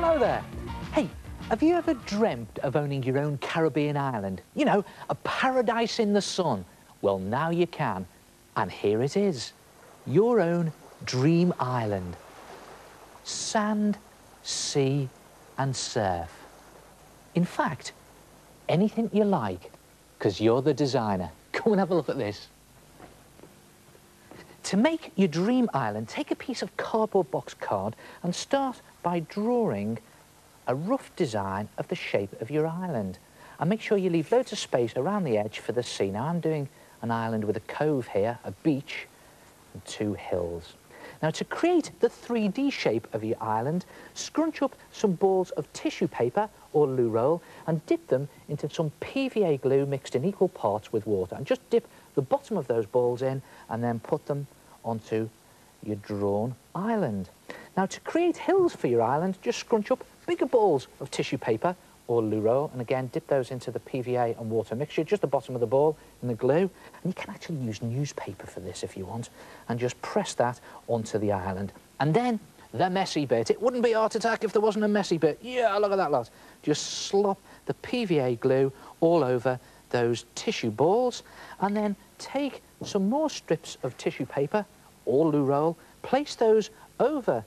Hello there. Hey, have you ever dreamt of owning your own Caribbean island? You know, a paradise in the sun. Well, now you can. And here it is. Your own dream island. Sand, sea and surf. In fact, anything you like, because you're the designer. Come and have a look at this. To make your dream island, take a piece of cardboard box card and start by drawing a rough design of the shape of your island. And make sure you leave loads of space around the edge for the sea. Now, I'm doing an island with a cove here, a beach, and 2 hills. Now, to create the 3D shape of your island, scrunch up some balls of tissue paper or loo roll and dip them into some PVA glue mixed in equal parts with water. And just dip the bottom of those balls in and then put them onto your drawn island. Now, to create hills for your island, just scrunch up bigger balls of tissue paper or loo roll and again dip those into the PVA and water mixture, just the bottom of the ball in the glue. And you can actually use newspaper for this if you want, and just press that onto the island. And then the messy bit. It wouldn't be Art Attack if there wasn't a messy bit. Yeah, look at that lot. Just slop the PVA glue all over those tissue balls and then take some more strips of tissue paper or loo roll, place those over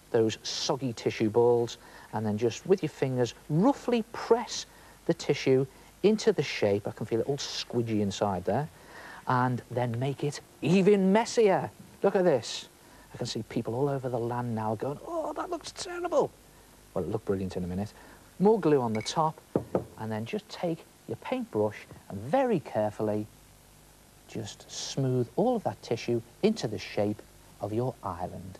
those soggy tissue balls and then just with your fingers roughly press the tissue into the shape. I can feel it all squidgy inside there. And then make it even messier. Look at this. I can see people all over the land now going, oh, that looks terrible. Well, it'll look brilliant in a minute. More glue on the top and then just take your paintbrush and very carefully just smooth all of that tissue into the shape of your island.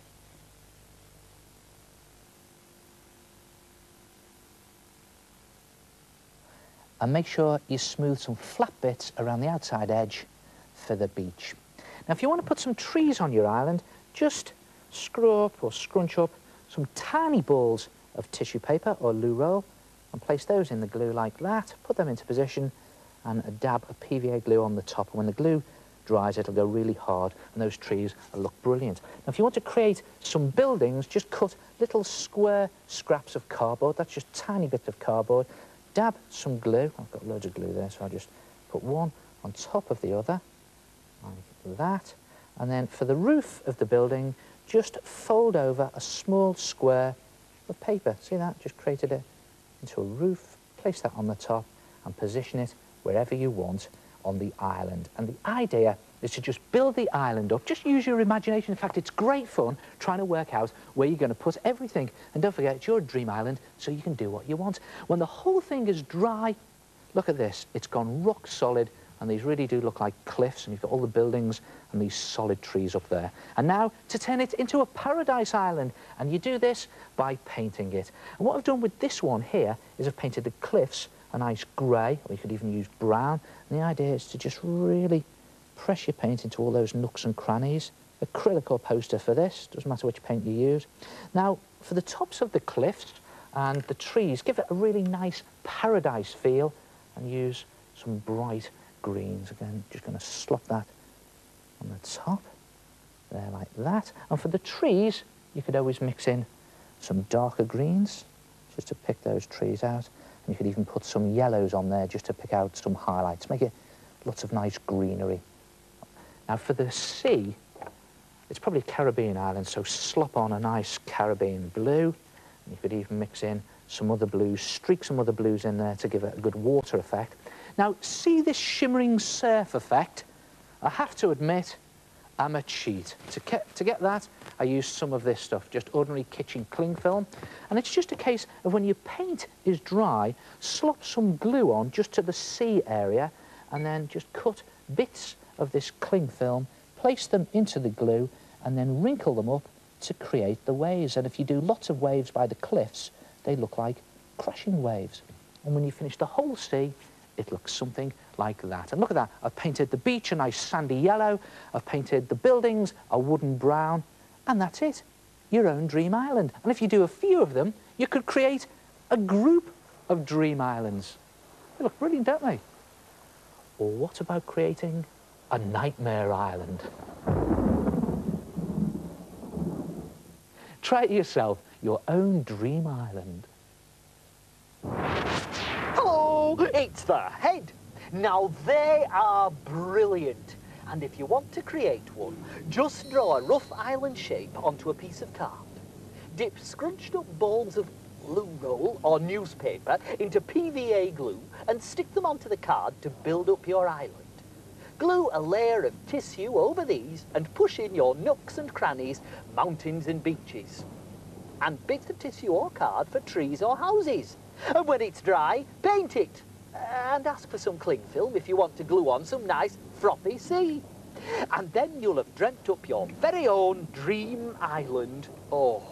And make sure you smooth some flat bits around the outside edge for the beach. Now, if you want to put some trees on your island, just screw up or scrunch up some tiny balls of tissue paper or loo roll and place those in the glue like that, put them into position and a dab of PVA glue on the top. And when the glue dries, it'll go really hard and those trees will look brilliant. Now, if you want to create some buildings, just cut little square scraps of cardboard. That's just tiny bits of cardboard. Dab some glue. I've got loads of glue there, so I'll just put one on top of the other, like that. And then for the roof of the building, just fold over a small square of paper. See that? Just created it into a roof. Place that on the top and position it wherever you want on the island. And the idea is to just build the island up. Just use your imagination. In fact, it's great fun trying to work out where you're going to put everything. And don't forget, it's your dream island, so you can do what you want. When the whole thing is dry, look at this. It's gone rock solid, and these really do look like cliffs, and you've got all the buildings and these solid trees up there. And now, to turn it into a paradise island, and you do this by painting it. And what I've done with this one here is I've painted the cliffs a nice grey, or you could even use brown. And the idea is to just really press your paint into all those nooks and crannies. Acrylic or poster for this, doesn't matter which paint you use. Now, for the tops of the cliffs and the trees, give it a really nice paradise feel and use some bright greens. Again, just going to slop that on the top, there like that. And for the trees, you could always mix in some darker greens, just to pick those trees out. And you could even put some yellows on there just to pick out some highlights, make it lots of nice greenery. Now, for the sea, it's probably a Caribbean island, so slop on a nice Caribbean blue. And you could even mix in some other blues, streak some other blues in there to give it a good water effect. Now, see this shimmering surf effect? I have to admit, I'm a cheat. To get that, I used some of this stuff, just ordinary kitchen cling film. And it's just a case of when your paint is dry, slop some glue on just to the sea area, and then just cut bits of this cling film, place them into the glue, and then wrinkle them up to create the waves. And if you do lots of waves by the cliffs, they look like crashing waves. And when you finish the whole sea, it looks something like that. And look at that. I've painted the beach a nice sandy yellow. I've painted the buildings a wooden brown. And that's it. Your own dream island. And if you do a few of them, you could create a group of dream islands. They look brilliant, don't they? Or what about creating a nightmare island? Try it yourself. your own dream island. Hello, it's the Head. Now they are brilliant. And if you want to create one, just draw a rough island shape onto a piece of card. Dip scrunched up balls of glue roll or newspaper into PVA glue and stick them onto the card to build up your island. Glue a layer of tissue over these and push in your nooks and crannies, mountains and beaches. And bits of tissue or card for trees or houses. And when it's dry, paint it. And ask for some cling film if you want to glue on some nice frothy sea. And then you'll have dreamt up your very own dream island. Oh.